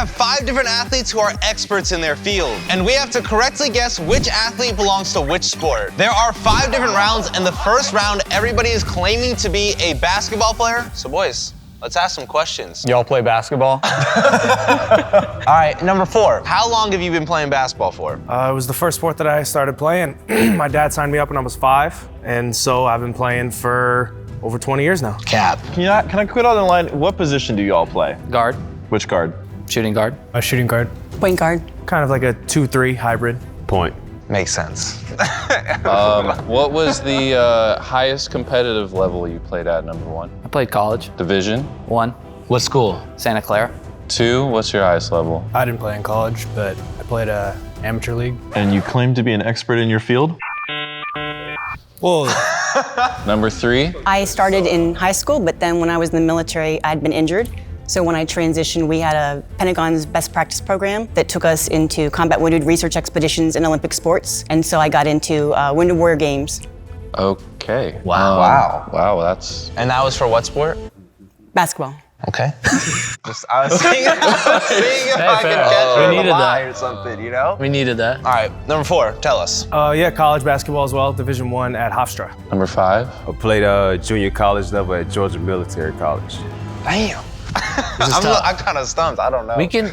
have 5 different athletes who are experts in their field, and we have to correctly guess which athlete belongs to which sport. There are 5 different rounds, and the first round, everybody is claiming to be a basketball player. So boys, let's ask some questions. Y'all play basketball? All right, number 4. How long have you been playing basketball for? It was the first sport that I started playing. My dad signed me up when I was 5, and so I've been playing for over 20 years now. Cap. Can I quit on the line? What position do you all play? Guard. Which guard? Shooting guard. A shooting guard. Point guard. Kind of like a 2-3 hybrid. Point. Makes sense. What was the highest competitive level you played at, number 1? I played college. Division? 1. What school? Santa Clara. 2, what's your highest level? I didn't play in college, but I played amateur league. And you claim to be an expert in your field? Whoa. Number 3? I started in high school, but then when I was in the military, I'd been injured. So when I transitioned, we had a Pentagon's best practice program that took us into combat wounded research expeditions in Olympic sports. And so I got into Wounded Warrior Games. Okay. Wow. Wow, that's... And that was for what sport? Basketball. Okay. I was seeing if I could catch We needed that. or something, you know? We needed that. All right, number 4, tell us. Yeah, college basketball as well, Division I at Hofstra. Number 5? I played junior college level at Georgia Military College. Damn. tough. I'm kind of stumped. I don't know. We can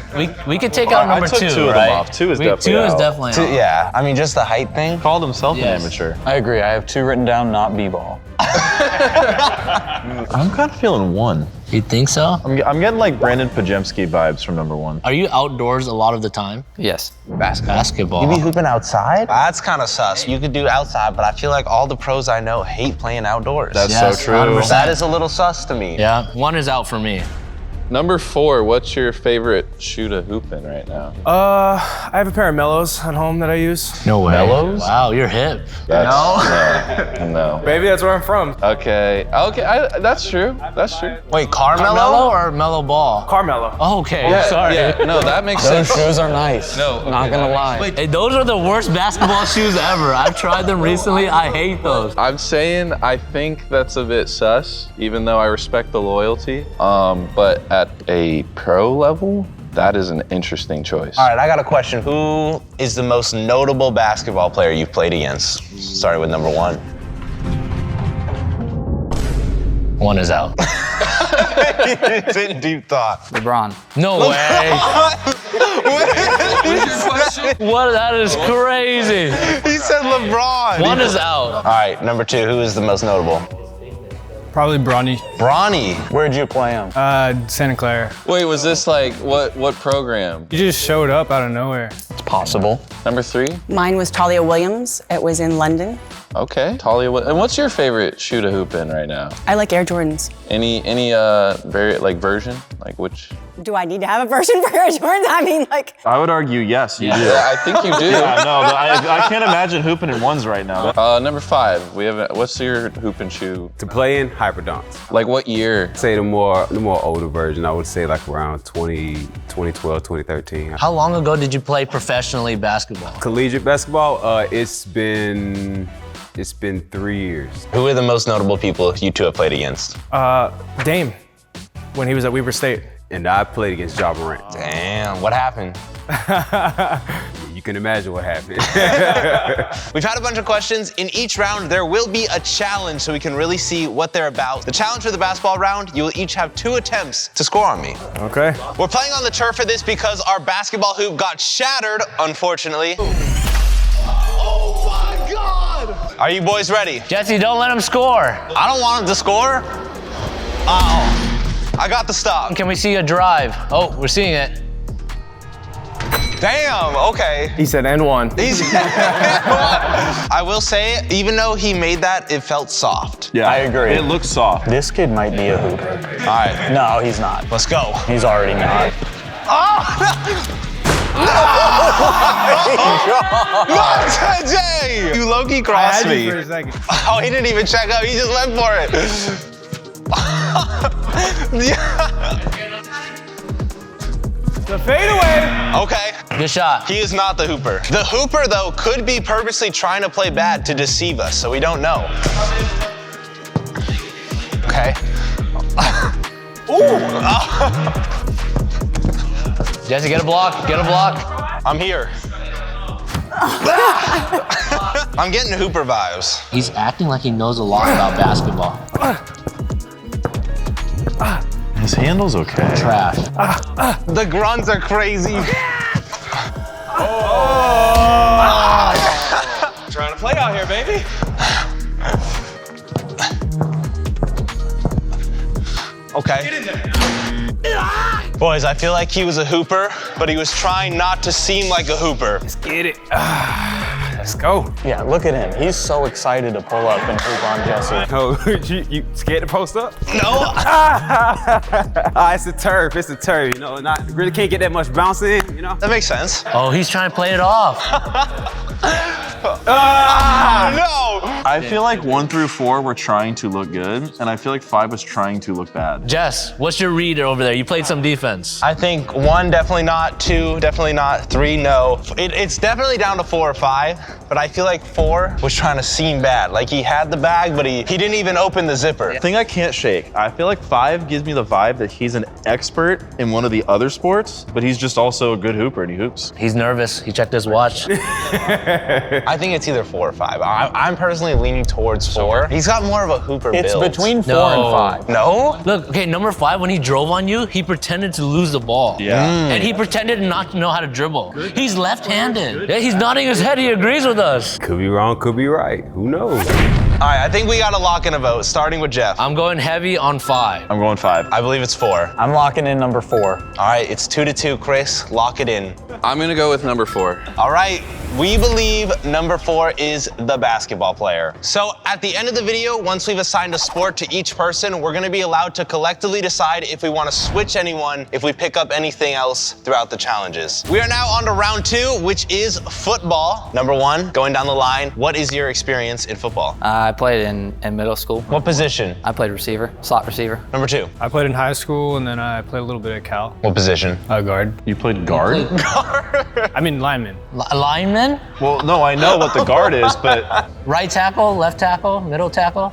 take out number 2, I took 2 of right? them off. 2 is definitely 2 is out. definitely out. Yeah, I mean, just the height thing. Called himself Yes. an amateur. I agree. I have 2 written down, not b-ball. I'm kind of feeling 1. You think so? I'm getting like Brandon Pajemski vibes from number 1. Are you outdoors a lot of the time? Yes. Basketball. You be hooping outside? That's kind of sus. You could do outside, but I feel like all the pros I know hate playing outdoors. That's Yes, so true. 100%. That is a little sus to me. Yeah, 1 is out for me. Number 4, what's your favorite shoe to hoop in right now? I have a pair of Mellows at home that I use. No way. Mellows? Wow, you're hip. No. Maybe that's where I'm from. Okay, that's true. That's true. Wait, Carmelo Carmelo? or Mellow Ball? Carmelo. Oh, okay, sorry. Yeah, no, that makes Those sense. shoes are nice. No, okay, not gonna lie. Hey, those are the worst basketball shoes ever. I've tried them recently. I hate those. I'm saying I think that's a bit sus, even though I respect the loyalty. But at a pro level, that is an interesting choice. All right, I got a question. Who is the most notable basketball player you've played against? Starting with number 1. 1 is out. It's in deep thought. LeBron. No way. What? That is crazy. He said LeBron. 1 is out. All right, number 2, who is the most notable? Probably Bronny. Bronny. Where'd you play him? Santa Clara. Wait, was this like, what program? You just showed up out of nowhere. It's possible. Number 3? Mine was Talia Williams. It was in London. Okay, Talia. And what's your favorite shoe to hoop in right now? I like Air Jordans. Any version? Like which? Do I need to have a version for Air Jordans? I mean, like, I would argue yes, you do. Yeah, I think you do. Yeah, no, but I can't imagine hooping in 1s right now. Number 5. What's your hooping shoe? To play in Hyperdons. Like what year? Say the more older version, I would say like around 2012, 2013. How long ago did you play professionally basketball? Collegiate basketball, it's been 3 years. Who are the most notable people you 2 have played against? Dame, when he was at Weber State. And I played against Ja Morant. Damn, what happened? You can imagine what happened. We've had a bunch of questions. In each round, there will be a challenge so we can really see what they're about. The challenge for the basketball round, you will each have 2 attempts to score on me. Okay. We're playing on the turf for this because our basketball hoop got shattered, unfortunately. Oh my God! Are you boys ready? Jesse, don't let him score. I don't want him to score. Uh-oh. I got the stop. Can we see a drive? Oh, we're seeing it. Damn, okay. He said N1. I will say, even though he made that, it felt soft. Yeah, I agree. It looks soft. This kid might be a hooper. All right, No, he's not. let's go. He's already not. Not today! You low-key crossed me. For a second. Oh, he didn't even check up, he just went for it. The fadeaway. Okay, Good shot. he is not the hooper. The hooper, though, could be purposely trying to play bad to deceive us, so we don't know. Okay. Ooh! Jesse, get a block. Get a block. I'm here. I'm getting Hooper vibes. He's acting like he knows a lot about basketball. His handle's okay. Trash. The grunts are crazy. Trying to play out here, baby. Okay. Get in there. Boys, I feel like he was a hooper, but he was trying not to seem like a hooper. Let's get it. Let's go. Yeah, look at him. He's so excited to pull up and hoop on Jesse. Oh, you scared to post up? No. It's the turf. It's the turf. You know, not really can't get that much bounce in. You know. That makes sense. Oh, he's trying to play it off. No. I feel like 1 through 4 were trying to look good, and I feel like 5 was trying to look bad. Jess, what's your read over there? You played some defense. I think 1, definitely not. 2, definitely not. 3, no. It's definitely down to 4 or 5, but I feel like 4 was trying to seem bad. Like he had the bag, but he didn't even open the zipper. Thing I can't shake. I feel like 5 gives me the vibe that he's an expert in one of the other sports, but he's just also a good hooper and he hoops. He's nervous. He checked his watch. I think it's either 4 or 5. I'm personally leaning towards 4. He's got more of a hooper It's build. between 4 No. and 5. No? Look, okay, number 5, when he drove on you, he pretended to lose the ball. Yeah. And he pretended not to know how to dribble. He's left-handed. Yeah, he's nodding his head. He agrees with us. Could be wrong. Could be right. Who knows? All right, I think we got to lock in a vote, starting with Jeff. I'm going heavy on 5. I'm going 5. I believe it's 4. I'm locking in number 4. All right, it's 2-2, Chris. Lock it in. I'm gonna go with number 4. All right, we believe number 4 is the basketball player. So at the end of the video, once we've assigned a sport to each person, we're gonna be allowed to collectively decide if we wanna switch anyone, if we pick up anything else throughout the challenges. We are now on to round 2, which is football. Number 1, going down the line, what is your experience in football? I played in middle school. What position? I played receiver, slot receiver. Number 2, I played in high school and then I played a little bit at Cal. what position? Guard. You played guard? I mean lineman. Lineman? Well, no, I know what the guard is, but Right tackle, left tackle, middle tackle?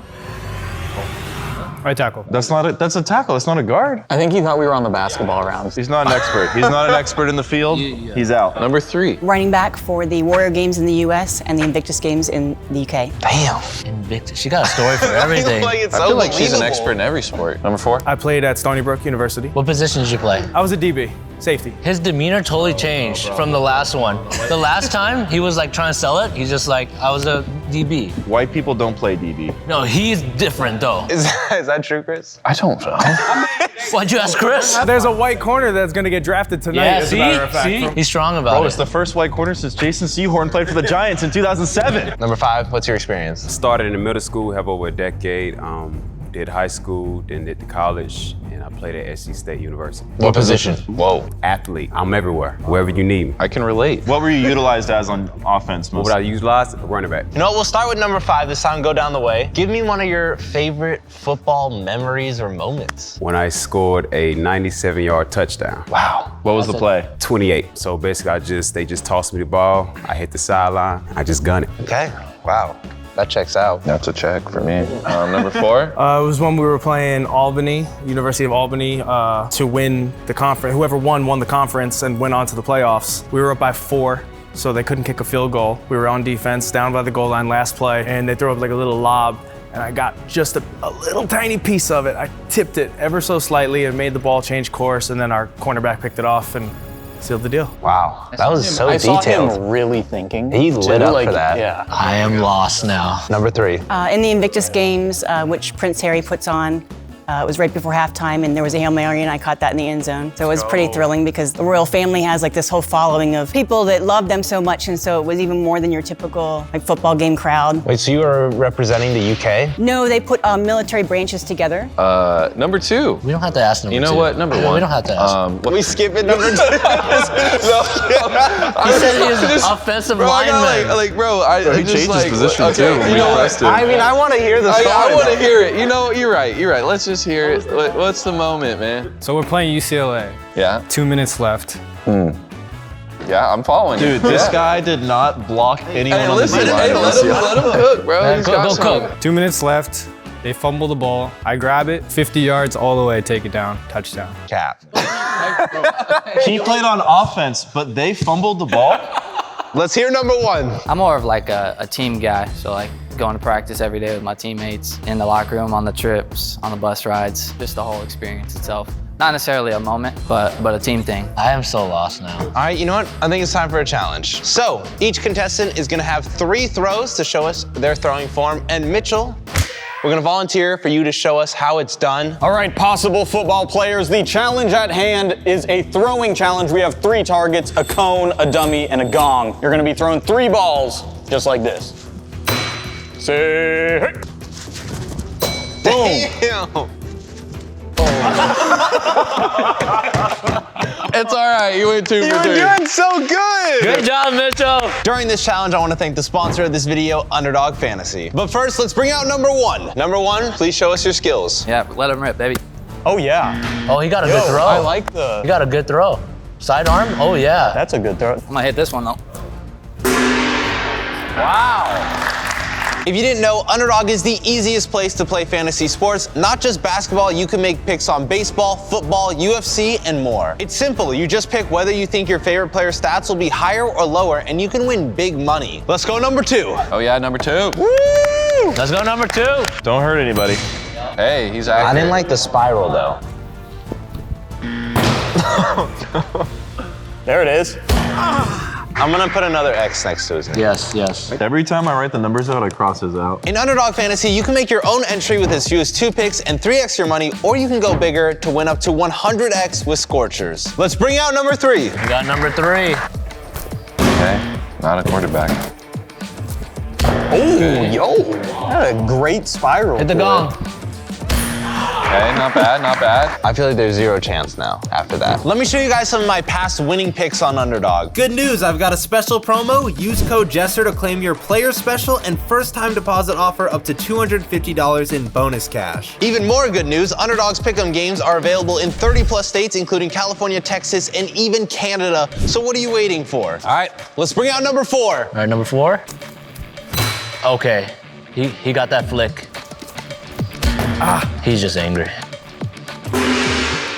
Right tackle. that's a tackle. That's not a guard. I think he thought we were on the basketball rounds. He's not an expert. He's not an expert in the field. He's out. Number 3. Running back for the Warrior Games in the US and the Invictus Games in the UK. Damn. Invictus. She got a story for everything. Like it's I feel like she's an unbelievable. expert in every sport. Number 4. I played at Stony Brook University. What position did you play? I was a DB, safety. His demeanor totally changed from the last one. The last time, he was like trying to sell it. He's just like, I was a DB. White people don't play DB. No, he's different though. Is that true, Chris? I don't know. Why'd you ask Chris? There's a white corner that's gonna get drafted tonight, Yeah, as a matter of fact. see? He's strong about Bro, it. it's the first white corner since Jason Sehorn played for the Giants in 2007. Number 5, what's your experience? Started in the middle school, have over a decade. Did high school, then did the college, and I played at SC State University. What position? Whoa. Athlete. I'm everywhere, wherever you need me. I can relate. What were you utilized as on offense What most? would I use lots? Running back. You know what, we'll start with number 5 this time, go down the way. Give me one of your favorite football memories or moments. When I scored a 97-yard touchdown. Wow. What was the play? 28. So basically, they just tossed me the ball. I hit the sideline. I just gunned it. Okay, wow. That checks out. That's a check for me. Number 4. It was when we were playing Albany, University of Albany, to win the conference. Whoever won the conference and went on to the playoffs. We were up by 4, so they couldn't kick a field goal. We were on defense, down by the goal line last play, and they threw up like a little lob, and I got just a little tiny piece of it. I tipped it ever so slightly and made the ball change course, and then our cornerback picked it off and sealed the deal. Wow, that was so I saw detailed. him really thinking. He lit too, up for that. Yeah. I am lost now. Number 3. In the Invictus Games, which Prince Harry puts on, it was right before halftime, and there was a Hail Mary, and I caught that in the end zone. So it was pretty thrilling because the royal family has like this whole following of people that love them so much, and so it was even more than your typical like football game crowd. Wait, so you were representing the UK? No, they put military branches together. Number 2. We don't have to ask number 2. You know what? Number 1. We don't have to ask. We skip it, number 2. He said he was offensive lineman. I he changed his position too when You we know what? pressed him. I mean, I want to hear the story. I want to hear it. You know, you're right. Let's just hear it. What's the moment, man? So we're playing UCLA. Yeah. 2 minutes left. Yeah, I'm following you. Dude, this Yeah. guy did not block anyone Hey, on listen, the D-line. let him cook, bro. Yeah, He's go got some. cook. 2 minutes left. They fumble the ball. I grab it, 50 yards all the way, take it down, touchdown. Cap. He played on offense, but they fumbled the ball. Let's hear number 1. I'm more of like a team guy, so like going to practice every day with my teammates, in the locker room, on the trips, on the bus rides, just the whole experience itself. Not necessarily a moment, but a team thing. I am so lost now. All right, you know what? I think it's time for a challenge. So each contestant is gonna have 3 throws to show us their throwing form. And Mitchell, we're gonna volunteer for you to show us how it's done. All right, possible football players, the challenge at hand is a throwing challenge. We have 3 targets, a cone, a dummy, and a gong. You're gonna be throwing 3 balls, just like this. Say, hey. Boom. Damn. It's all right. You went 2 for 2. You're doing so good. Good job, Mitchell. During this challenge, I want to thank the sponsor of this video, Underdog Fantasy. But first, let's bring out number 1. Number 1, please show us your skills. Yeah, let him rip, baby. Oh, yeah. Oh, he got a good throw. I like He got a good throw. Sidearm? Oh, yeah. That's a good throw. I'm gonna hit this one though. Wow. If you didn't know, Underdog is the easiest place to play fantasy sports. Not just basketball, you can make picks on baseball, football, UFC, and more. It's simple. You just pick whether you think your favorite player's stats will be higher or lower, and you can win big money. Let's go number 2. Oh yeah, number 2. Woo! Let's go number 2. Don't hurt anybody. Hey, he's accurate. I didn't like the spiral, though. There it is. I'm gonna put another X next to his name. Yes. Every time I write the numbers out, I cross his out. In Underdog Fantasy, you can make your own entry with as few as 2 picks and 3x your money, or you can go bigger to win up to 100x with Scorchers. Let's bring out number 3. We got number 3. Okay, not a quarterback. Oh, yo. That a great spiral. Hit the gong. Okay, not bad, not bad. I feel like there's 0 chance now after that. Let me show you guys some of my past winning picks on Underdog. Good news, I've got a special promo. Use code Jesser to claim your player special and first time deposit offer up to $250 in bonus cash. Even more good news, Underdog's Pick'em games are available in 30+ states, including California, Texas, and even Canada. So what are you waiting for? All right, let's bring out number 4. All right, number 4. Okay, he got that flick. He's just angry.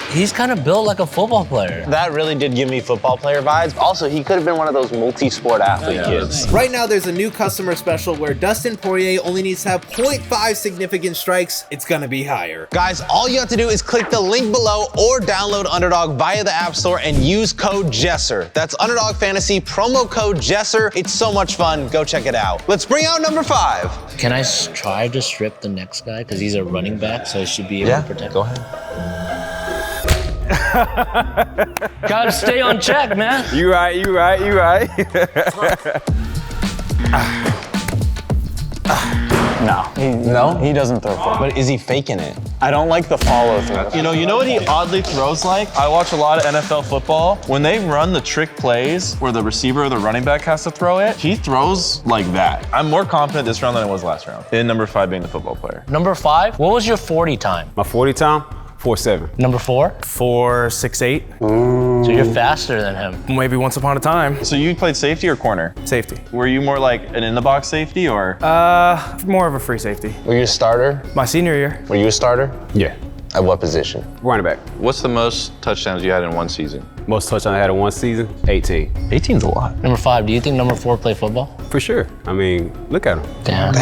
He's kind of built like a football player. That really did give me football player vibes. Also, he could have been one of those multi-sport athlete kids. Right now, there's a new customer special where Dustin Poirier only needs to have 0.5 significant strikes. It's gonna be higher. Guys, all you have to do is click the link below or download Underdog via the App Store and use code Jesser. That's Underdog Fantasy, promo code Jesser. It's so much fun. Go check it out. Let's bring out number 5. Can I try to strip the next guy? Because he's a running back, so he should be able to protect. Go ahead. Gotta stay on check, man. You right. No, he doesn't throw football. But is he faking it? I don't like the follow through. You know what he oddly throws like? I watch a lot of NFL football. When they run the trick plays where the receiver or the running back has to throw it, he throws like that. I'm more confident this round than I was last round. In number 5 being the football player. Number 5, what was your 40 time? My 40 time, 4.7. Number 4? 4.68. So you're faster than him. Maybe once upon a time. So you played safety or corner? Safety. Were you more like an in-the-box safety or? More of a free safety. Were you a starter? My senior year. Were you a starter? Yeah. At what position? Running back. What's the most touchdowns you had in one season? Most touchdowns I had in one season, 18. 18's a lot. Number 5, do you think number 4 played football? For sure. I mean, look at him. Damn.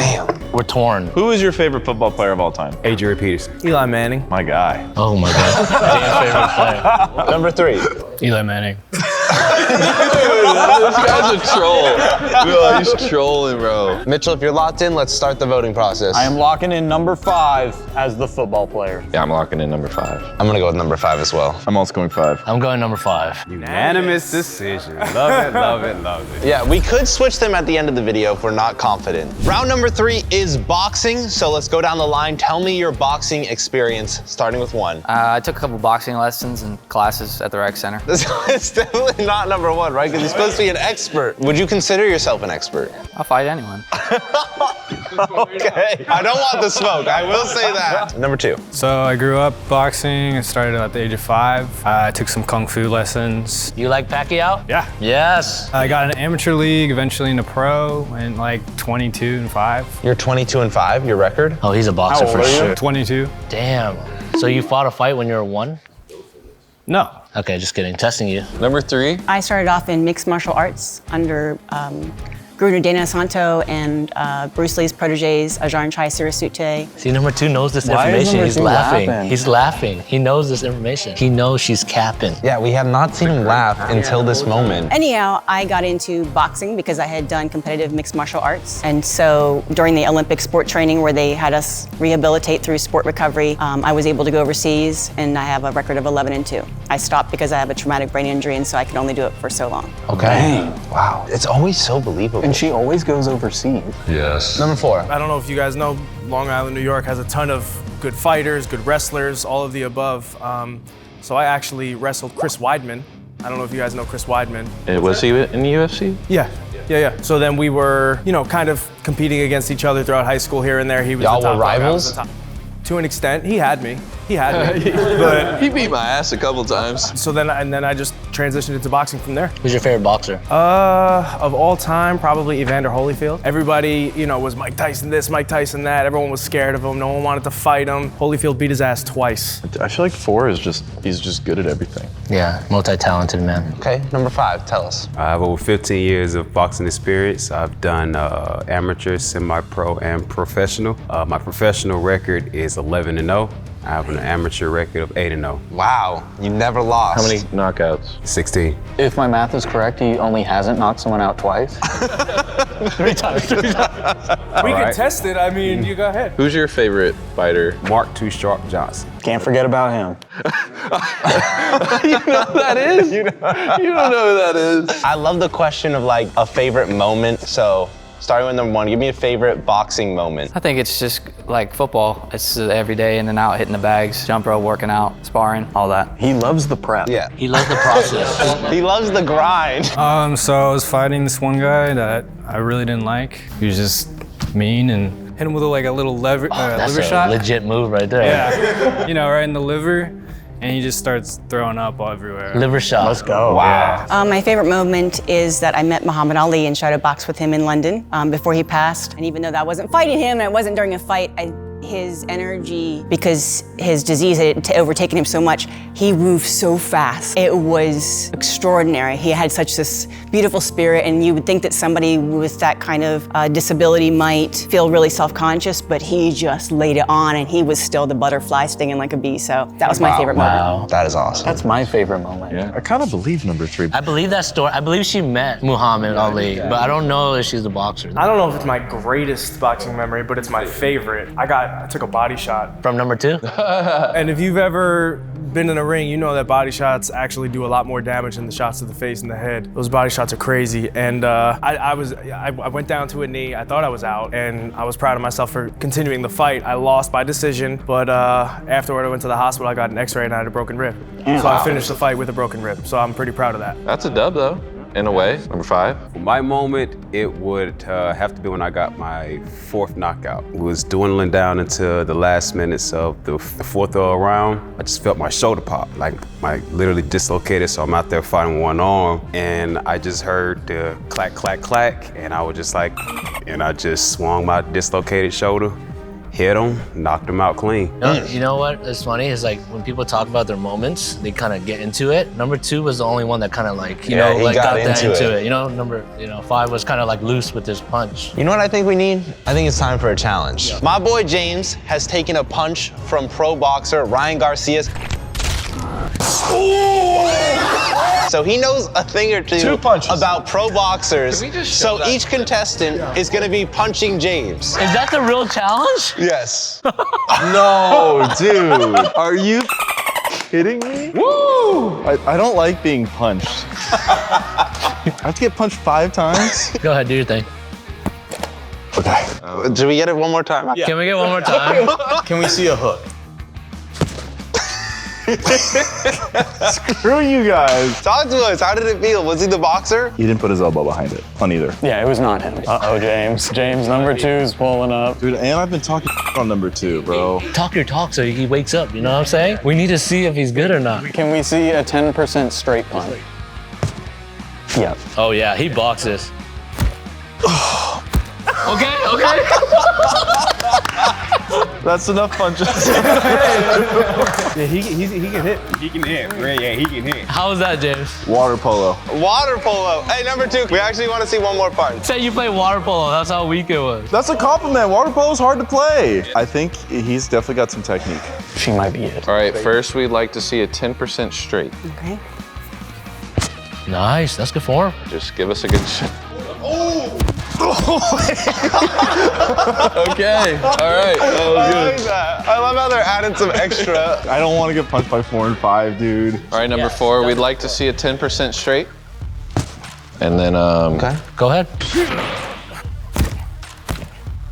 We're torn. Who is your favorite football player of all time? Adrian Peterson. Eli Manning. My guy. Oh my God. Favorite player. Number 3. Eli Manning. This guy's a troll. Bro, he's trolling, bro. Mitchell, if you're locked in, let's start the voting process. I am locking in number 5 as the football player. Yeah, I'm locking in number 5. I'm gonna go with number 5 as well. I'm also going 5. I'm going number 5. Unanimous decision. Love it. Yeah, we could switch them at the end of the video if we're not confident. Round number 3 is boxing, so let's go down the line. Tell me your boxing experience, starting with 1. I took a couple boxing lessons and classes at the rec center. It's definitely not number number one, right? Because he's supposed to be an expert. Would you consider yourself an expert? I'll fight anyone. Okay. I don't want the smoke. I will say that. Number two. So I grew up boxing. I started at the age of 5. I took some kung fu lessons. You like Pacquiao? Yeah. Yes. I got an amateur league, eventually into pro, and like 22-5. You're 22-5, your record? Oh, he's a boxer for sure. 22. Damn. So you fought a fight when you were 1? No. Okay, just kidding. Testing you. Number 3. I started off in mixed martial arts under Guru Dana Santo and Bruce Lee's proteges, Ajarn Chai Sirasute. See, number 2 knows this information. He's laughing. He's laughing. He knows this information. He knows she's capping. Yeah, we have not seen him laugh until this moment. Anyhow, I got into boxing because I had done competitive mixed martial arts. And so during the Olympic sport training where they had us rehabilitate through sport recovery, I was able to go overseas and I have a record of 11-2. I stopped because I have a traumatic brain injury and so I could only do it for so long. Okay. Dang. Wow. It's always so believable. And she always goes overseas. Yes. Number 4. I don't know if you guys know, Long Island, New York has a ton of good fighters, good wrestlers, all of the above. So I actually wrestled Chris Weidman. I don't know if you guys know Chris Weidman. Was he in the UFC? Yeah. So then we were, kind of competing against each other throughout high school here and there. He was Y'all the top were dog, I was rivals? the top. To an extent, he had me. But He beat my ass a couple times. so then I just transitioned into boxing from there. Who's your favorite boxer? Of all time, probably Evander Holyfield. Everybody, was Mike Tyson this, Mike Tyson that. Everyone was scared of him. No one wanted to fight him. Holyfield beat his ass twice. I feel like 4 is he's just good at everything. Yeah, multi-talented man. Okay, number 5, tell us. I have over 15 years of boxing experience. I've done amateur, semi-pro, and professional. My professional record is 11-0. I have an amateur record of 8-0. Wow, you never lost. How many knockouts? 16. If my math is correct, he only hasn't knocked someone out twice. 3 times. We can test it. I mean, you go ahead. Who's your favorite fighter? Mark Too Sharp Johnson. Can't forget about him. You know who that is? You don't know who that is. I love the question of like a favorite moment. So starting with number 1, give me a favorite boxing moment. I think it's just like football. It's every day in and out, hitting the bags, jump rope, working out, sparring, all that. He loves the prep. Yeah. He loves the process. He loves the grind. So I was fighting this one guy that I really didn't like. He was just mean and hit him with a little liver That's a shot. legit move right there. Yeah. Right in the liver. And he just starts throwing up everywhere. Liver shot. Let's go. Wow. My favorite moment is that I met Muhammad Ali and tried to box with him in London before he passed. And even though I wasn't fighting him and it wasn't during a fight, his energy, because his disease had overtaken him so much, he moved so fast. It was extraordinary. He had such this beautiful spirit, and you would think that somebody with that kind of disability might feel really self-conscious, but he just laid it on, and he was still the butterfly stinging like a bee. So that was my favorite moment. That is awesome. That's my favorite moment. Yeah, I kind of believe number 3. I believe that story. I believe she met Muhammad Ali, but I don't know if she's a boxer. I don't know if it's my greatest boxing memory, but it's my favorite. I took a body shot. From number 2? And if you've ever been in a ring, you know that body shots actually do a lot more damage than the shots to the face and the head. Those body shots are crazy. And I went down to a knee. I thought I was out, and I was proud of myself for continuing the fight. I lost by decision, but afterward I went to the hospital. I got an X-ray and I had a broken rib. So I finished the fight with a broken rib. So I'm pretty proud of that. That's a dub though, in a way. Number 5. My moment, it would have to be when I got my 4th knockout. It was dwindling down into the last minutes of the 4th round. I just felt my shoulder pop, like literally dislocated. So I'm out there fighting one arm, and I just heard the clack, clack, clack, and I was just like, and I just swung my dislocated shoulder, hit him, knocked him out clean. You know what is funny is like when people talk about their moments, they kind of get into it. Number 2 was the only one that kind of like, he got got that into it. You know, 5 was kind of like loose with his punch. You know what I think we need? I think it's time for a challenge. Yeah. My boy James has taken a punch from pro boxer Ryan Garcia's. So he knows a thing or two about pro boxers. So each contestant is going to be punching James. Is that the real challenge? Yes. No, dude. Are you kidding me? Woo! I don't like being punched. I have to get punched 5 times? Go ahead, do your thing. Okay. Do we get it one more time? Yeah. Can we get one more time? Can we see a hook? Screw you guys. Talk to us. How did it feel? Was he the boxer? He didn't put his elbow behind it on either. Yeah, it was not him. Uh-oh, James. James, number 2's pulling up. Dude, and I've been talking on number 2, bro. Talk your talk so he wakes up, you know what I'm saying? We need to see if he's good or not. Can we see a 10% straight punch? Yep. Oh yeah, he boxes. Okay. That's enough punches. Yeah, he can hit. He can hit. Yeah, he can hit. How was that, James? Water polo. Water polo. Hey, number 2, we actually want to see one more part. Say you play water polo, that's how weak it was. That's a compliment. Water polo's hard to play. I think he's definitely got some technique. She might be it. All right, first we'd like to see a 10% straight. Okay. Nice, that's good form. Just give us a good shot. Okay, all right. That was I good. like that. I love how they're adding some extra. I don't want to get punched by 4 and 5, dude. All right, number 4, we'd like to see a 10% straight. And then, Okay. Go ahead.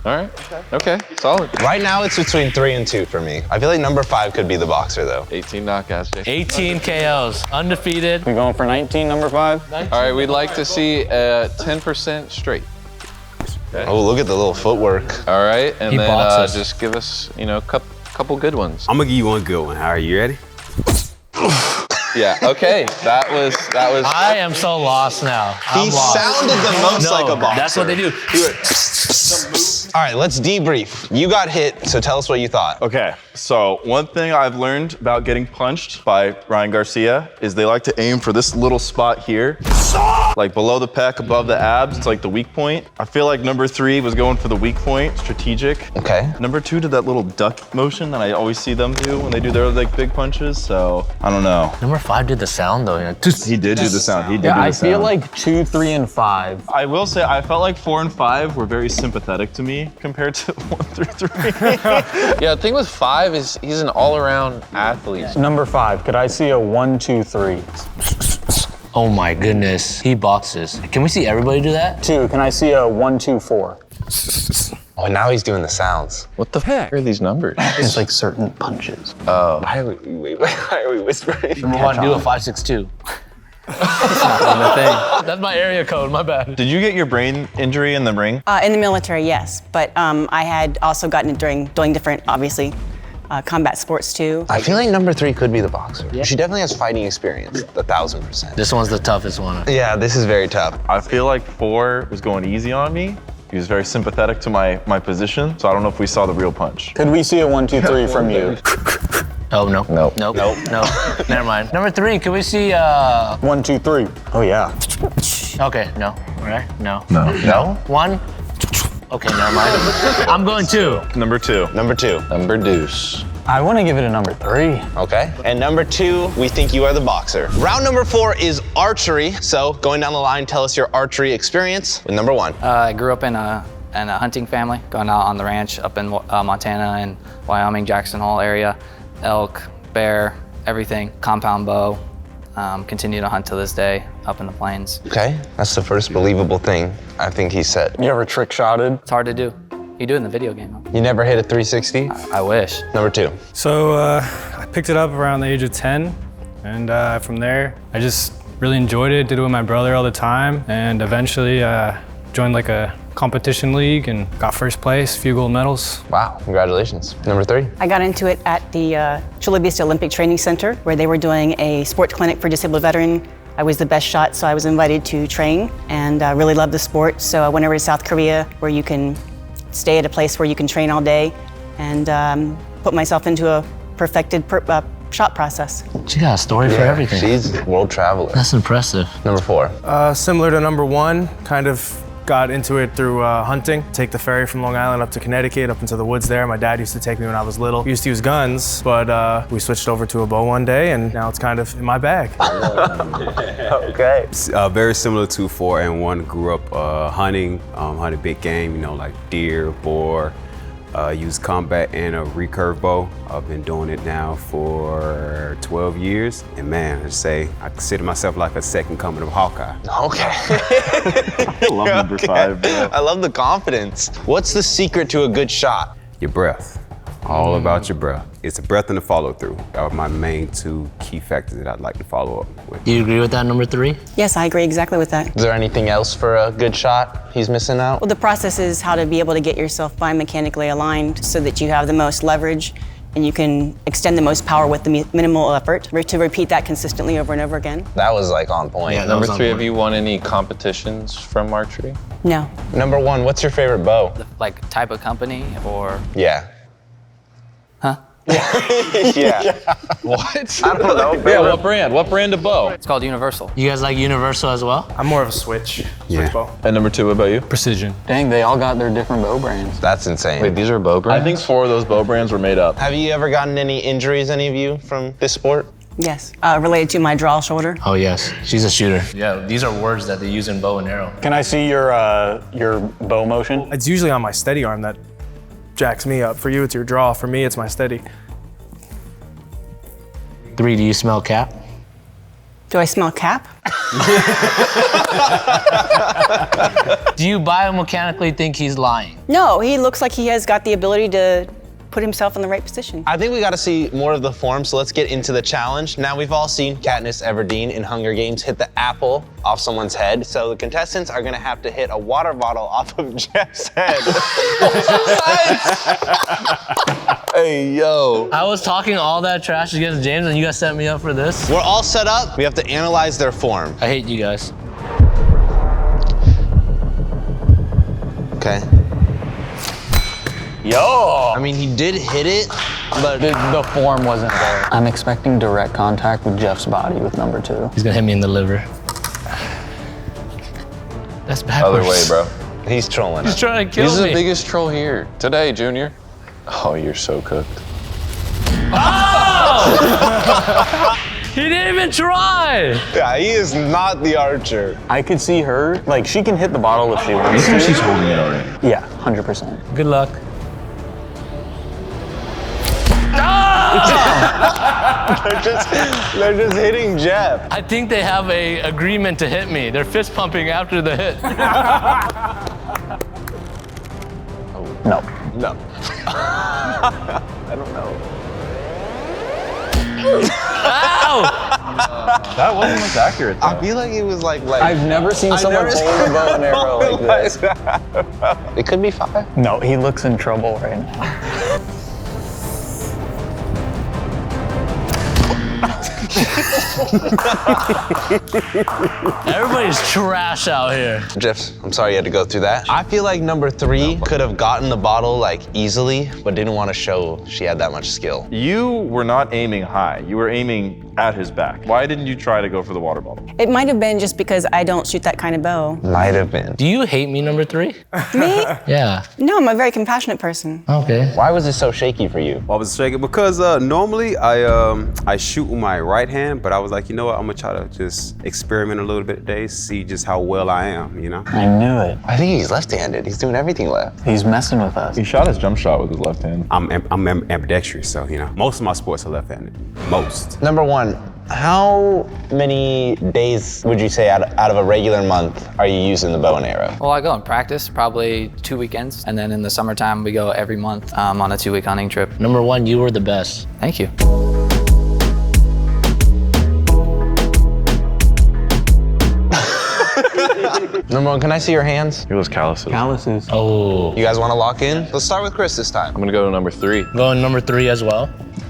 all right, okay, solid. Right now, it's between 3 and 2 for me. I feel like number 5 could be the boxer, though. 18 knockouts, Jason. 18 KOs, undefeated. We going for 19, number 5? All right, we'd like to see a 10% straight. Okay. Oh, look at the little footwork. All right, and He then boxes. just give us, a couple good ones. I'm gonna give you one good one. Are you ready? Yeah, okay, that was. I am so lost now. He I'm lost. sounded the most No, like a boxer. that's what they do. All right, let's debrief. You got hit, so tell us what you thought. Okay, so one thing I've learned about getting punched by Ryan Garcia is they like to aim for this little spot here. Like below the pec, above the abs, it's like the weak point. I feel like number 3 was going for the weak point, strategic. Okay. Number 2 did that little duck motion that I always see them do when they do their like big punches, so I don't know. Number 5 did the sound though. He did do the sound, he did Yeah, do the I feel sound. like 2, 3, and 5. I will say, I felt like 4 and 5 were very sympathetic to me compared to 1 through 3. Yeah, the thing with 5 is he's an all-around athlete. Number 5, could I see a 1, 2, 3? Oh my goodness, he boxes. Can we see everybody do that? 2, can I see a 1, 2, 4? Oh, now he's doing the sounds. What the heck are these numbers? It's like certain punches. Why are we whispering? Number 1, do a 5-6-2. That's my area code, my bad. Did you get your brain injury in the ring? In the military, yes, but I had also gotten it doing different, obviously, combat sports too. I feel like number 3 could be the boxer. She definitely has fighting experience, 1,000%. This one's the toughest one. Yeah, this is very tough. I feel like 4 was going easy on me. He was very sympathetic to my position, so I don't know if we saw the real punch. Could we see a 1, 2, 3 from you? Oh, no. Nope. Nope. Nope. No. Never mind. Number 3, can we see, 1, 2, 3. Oh yeah. okay, no. All right, no. No? 1. Okay, never mind. I'm going 2. Number 2. Number 2. Number deuce. I want to give it a number 3. Okay. And number 2, we think you are the boxer. Round number 4 is archery. So going down the line, tell us your archery experience with number 1. I grew up in a hunting family, going out on the ranch up in Montana and Wyoming, Jackson Hole area. Elk, bear, everything, compound bow. Continue to hunt to this day up in the plains. Okay. That's the first believable thing I think he said. You ever trick shotted? It's hard to do. You do it in the video game. You never hit a 360? I wish. Number 2. So I picked it up around the age of 10, and from there, I just really enjoyed it, did it with my brother all the time, and eventually joined like a competition league and got first place, a few gold medals. Wow, congratulations. Number 3. I got into it at the Chula Vista Olympic Training Center, where they were doing a sports clinic for disabled veteran. I was the best shot, so I was invited to train, and I really loved the sport. So I went over to South Korea, where you can stay at a place where you can train all day, and put myself into a perfected shot process. She got a story for everything. She's a world traveler. That's impressive. Number 4. Similar to number 1, kind of got into it through hunting. Take the ferry from Long Island up to Connecticut, up into the woods there. My dad used to take me when I was little. We used to use guns, but we switched over to a bow one day, and now it's kind of in my bag. Okay. Very similar to 4 and 1. Grew up hunting, hunted big game, like deer, boar. Used combat and a recurve bow. I've been doing it now for 12 years. And man, I say, I consider myself like a second coming of Hawkeye. Okay. I love number 5, bro. I love the confidence. What's the secret to a good shot? Your breath. All about your breath. It's a breath and a follow through. That are my main two key factors that I'd like to follow up with. Do you agree with that, number 3? Yes, I agree exactly with that. Is there anything else for a good shot he's missing out? Well, the process is how to be able to get yourself biomechanically aligned so that you have the most leverage and you can extend the most power with the minimal effort. To repeat that consistently over and over again. That was like on point. Yeah, Number 3, have you won any competitions from archery? No. Number 1, what's your favorite bow? Like type of company or, Yeah. huh? Yeah. What? I don't know. Yeah, what brand? What brand of bow? It's called Universal. You guys like Universal as well? I'm more of a switch bow. And number 2, what about you? Precision. Dang, they all got their different bow brands. That's insane. Wait, these are bow I brands? think 4 of those bow brands were made up. Have you ever gotten any injuries, any of you, from this sport? Yes. Related to my draw shoulder. Oh yes, she's a shooter. Yeah, these are words that they use in bow and arrow. Can I see your bow motion? It's usually on my steady arm that jacks me up. For you, it's your draw. For me, it's my steady. 3, do you smell cap? Do I smell cap? Do you biomechanically think he's lying? No, he looks like he has got the ability to put himself in the right position. I think we gotta see more of the form, so let's get into the challenge. Now we've all seen Katniss Everdeen in Hunger Games hit the apple off someone's head, so the contestants are gonna have to hit a water bottle off of Jeff's head. Hey, yo. I was talking all that trash against James and you guys set me up for this? We're all set up, we have to analyze their form. I hate you guys. Okay. Yo! I mean, he did hit it, but The form wasn't there. I'm expecting direct contact with Jeff's body with number 2. He's gonna hit me in the liver. That's backwards. Other way, bro. he's trolling He's us. trying to kill He's me. the biggest troll here. Today, Junior. Oh, you're so cooked. He didn't even try. Yeah, he is not the archer. I could see her, like, she can hit the bottle if she wants to. She's holding it already. Yeah, 100%. Good luck. They're just hitting Jeff. I think they have a agreement to hit me. They're fist pumping after the hit. No. No. I don't know. Ow! That wasn't most accurate, though. I feel like it was like I've never seen someone hold a bow and arrow like this. It could be 5. No, he looks in trouble right now. Everybody's trash out here. Jeff, I'm sorry you had to go through that. I feel like number 3 could have gotten the bottle like easily, but didn't want to show she had that much skill. You were not aiming high. You were aiming at his back. Why didn't you try to go for the water bottle? It might have been just because I don't shoot that kind of bow. Might have been. Do you hate me, number 3? Me? Yeah. No, I'm a very compassionate person. Okay. Why was it so shaky for you? Why was it shaking? Because normally I shoot with my right hand, but I was like, you know what? I'm gonna try to just experiment a little bit today, see just how well I am, you know? I knew it. I think he's left-handed. He's doing everything left. He's messing with us. He shot his jump shot with his left hand. I'm ambidextrous, so you know, most of my sports are left-handed. Most. Number 1, how many days would you say out of a regular month are you using the bow and arrow? Well, I go in practice probably 2 weekends, and then in the summertime we go every month on a 2-week hunting trip. Number 1, you were the best. Thank you. Number 1, can I see your hands? Here those calluses. Calluses. Oh. You guys want to lock in? Let's start with Chris this time. I'm gonna go to number 3. Going number 3 as well.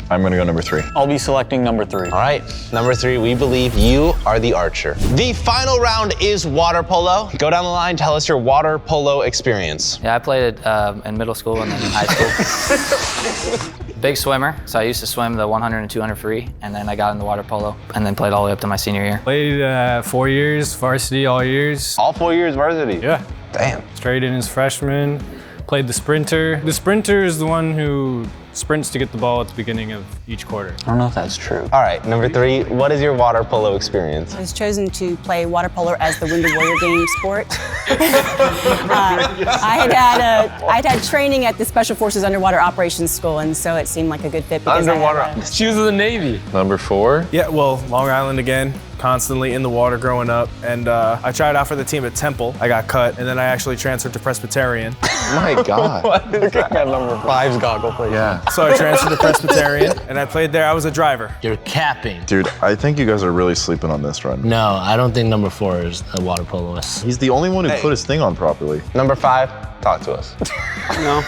I'm gonna go number 3. I'll be selecting number 3. All right, number 3, we believe you are the archer. The final round is water polo. Go down the line, tell us your water polo experience. Yeah, I played it in middle school and then in high school. Big swimmer, so I used to swim the 100 and 200 free, and then I got into water polo, and then played all the way up to my senior year. Played 4 years, varsity all years. All 4 years varsity? Yeah. Damn. Straight in as freshman. Played the sprinter. The sprinter is the one who sprints to get the ball at the beginning of each quarter. I don't know if that's true. All right, number 3, what is your water polo experience? I was chosen to play water polo as the Wounded Warrior game sport. I'd had training at the Special Forces Underwater Operations School, and so it seemed like a good fit because She was in the Navy. Number 4. Yeah, well, Long Island again. constantly in the water growing up. And I tried out for the team at Temple. I got cut, and then I actually transferred to Presbyterian. My God. Look at that number 5's goggle play. Yeah. So I transferred to Presbyterian, and I played there. I was a driver. You're capping. Dude, I think you guys are really sleeping on this run. No, I don't think number 4 is a water poloist. He's the only one who put his thing on properly. Number 5, talk to us. You know,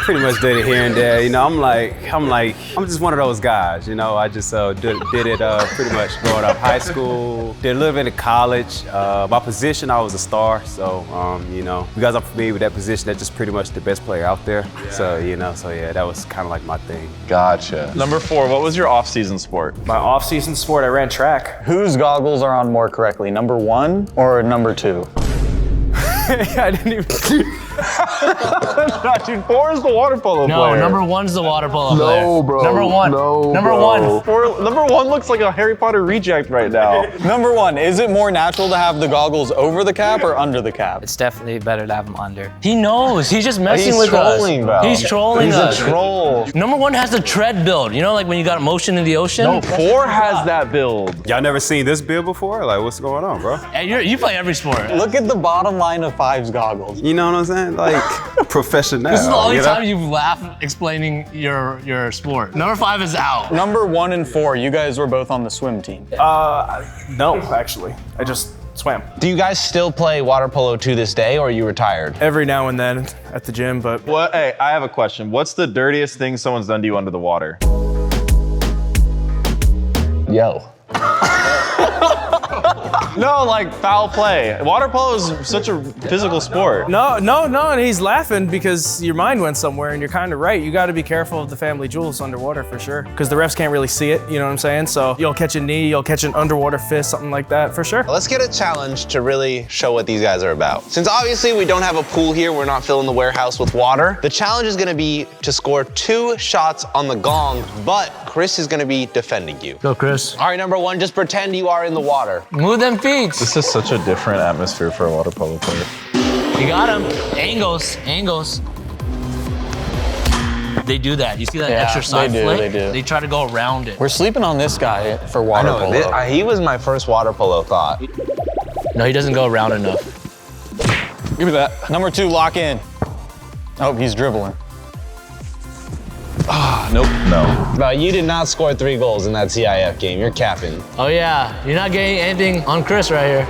pretty much did it here and there. You know, I'm just one of those guys. You know, I just did it pretty much growing up high school. Did a little bit of college. My position, I was a star. So, you know, you guys are familiar with that position. That's just pretty much the best player out there. Yeah. So, you know, that was kind of like my thing. Gotcha. Number 4, what was your off-season sport? My off-season sport, I ran track. Whose goggles are on more correctly, number 1 or number 2? I didn't even. Dude, 4 is the water polo player. No, number 1's the water polo player. No, bro. Number 1. No, number bro. 1. Number 1 looks like a Harry Potter reject right now. Number 1, is it more natural to have the goggles over the cap or under the cap? It's definitely better to have them under. He knows. He's just messing with trolling, us. bro. He's trolling us. He's a troll. Number 1 has the tread build. You know, like when you got motion in the ocean? No, 4 has that build. Y'all never seen this build before? Like, what's going on, bro? Hey, you play every sport. Look at the bottom line of 5's goggles. You know what I'm saying? Like, professional. This is the only time you've laughed explaining your sport. Number 5 is out. Number 1 and 4, you guys were both on the swim team. No, actually. I just swam. Do you guys still play water polo to this day, or are you retired? Every now and then at the gym, but. What? Hey, I have a question. What's the dirtiest thing someone's done to you under the water? Yo. No, like foul play. Water polo is such a physical sport. No, and he's laughing because your mind went somewhere, and you're kind of right. You got to be careful of the family jewels underwater for sure, because the refs can't really see it, you know what I'm saying? So you'll catch a knee, you'll catch an underwater fist, something like that, for sure. Let's get a challenge to really show what these guys are about. Since obviously we don't have a pool here, we're not filling the warehouse with water, the challenge is gonna be to score 2 shots on the gong, but Chris is gonna be defending you. Go, Chris. All right, number 1, just pretend you are in the water. Move them feet. This is such a different atmosphere for a water polo player. You got him. Angles. They do that. You see that extra side flick? They do. They try to go around it. We're sleeping on this guy for water polo. He was my first water polo thought. No, he doesn't go around enough. Give me that. Number 2, lock in. Oh, he's dribbling. Nope. No. Bro, you did not score 3 goals in that CIF game. You're capping. Oh yeah, you're not getting anything on Chris right here.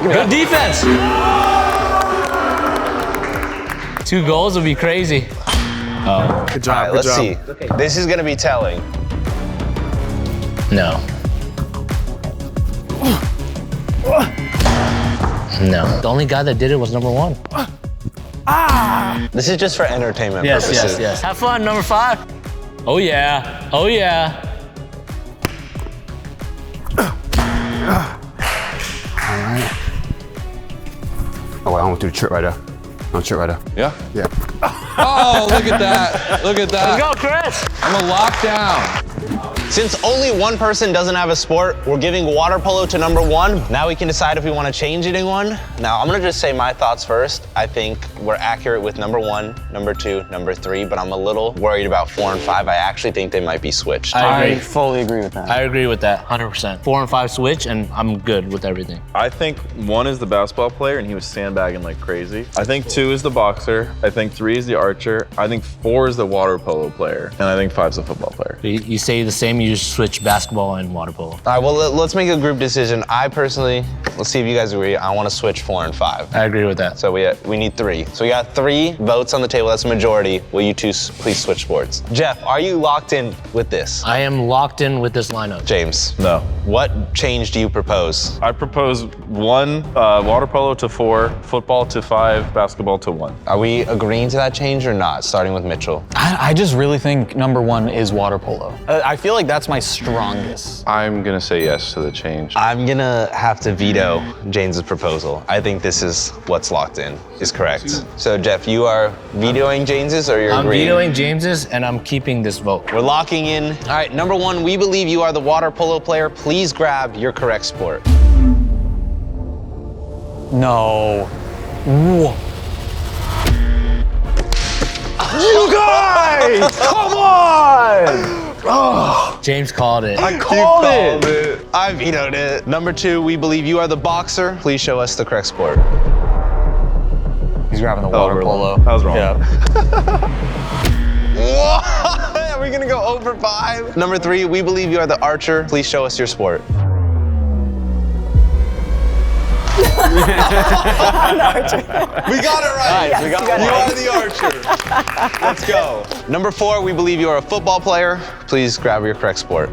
Good defense. 2 goals would be crazy. Oh. Good job, All right, good let's job. see. This is gonna be telling. No. No. The only guy that did it was number 1. This is just for entertainment purposes. Yes. Have fun, number 5. Oh yeah. Oh yeah. All right. Oh, wait, I want to do the trip right there. Yeah? Yeah. Oh, look at that. Look at that. Let's go, Chris. I'm a lockdown. Since only one person doesn't have a sport, we're giving water polo to number 1. Now we can decide if we want to change anyone. Now, I'm going to just say my thoughts first. I think we're accurate with number 1, number 2, number 3, but I'm a little worried about 4 and 5. I actually think they might be switched. I fully agree with that. I agree with that, 100%. 4 and 5 switch, and I'm good with everything. I think 1 is the basketball player, and he was sandbagging like crazy. I think 2 is the boxer. I think 3 is the archer. I think 4 is the water polo player, and I think 5 is the football player. You say the same, you just switch basketball and water polo. All right, well, let's make a group decision. I personally, let's see if you guys agree. I want to switch 4 and 5. I agree with that. So we need 3. So we got 3 votes on the table. That's a majority. Will you 2 please switch sports? Jeff, are you locked in with this? I am locked in with this lineup. James. No. What change do you propose? I propose 1 water polo to 4, football to 5, basketball to 1. Are we agreeing to that change or not? Starting with Mitchell. I just really think number 1 is water polo. I feel like that's my strongest. I'm gonna say yes to the change. I'm gonna have to veto James's proposal. I think this is what's locked in, is correct. So Jeff, you are vetoing James's or you're I'm agreeing? vetoing James's and I'm keeping this vote. We're locking in. All right, number 1, we believe you are the water polo player. Please grab your correct sport. No. You guys! Come on! Oh. James called it. I called it. I vetoed it. Number 2, we believe you are the boxer. Please show us the correct sport. He's grabbing the water polo. That was wrong. What? Are we gonna go over 5? Number 3, we believe you are the archer. Please show us your sport. We got it right. Nice, we got it. You are the archer. Let's go. Number 4, we believe you are a football player. Please grab your correct sport.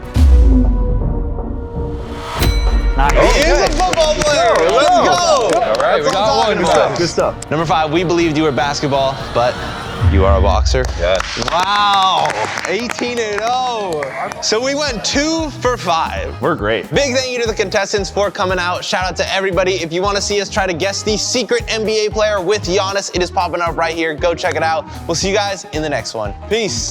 Nice. He is a football player. Let's go. All right, we got one. Good stuff. Number 5, we believed you were basketball, but you are a boxer. Yes. Wow, 18-0. So we went 2 for 5. We're great. Big thank you to the contestants for coming out. Shout out to everybody. If you want to see us try to guess the secret NBA player with Giannis, it is popping up right here. Go check it out. We'll see you guys in the next one. Peace.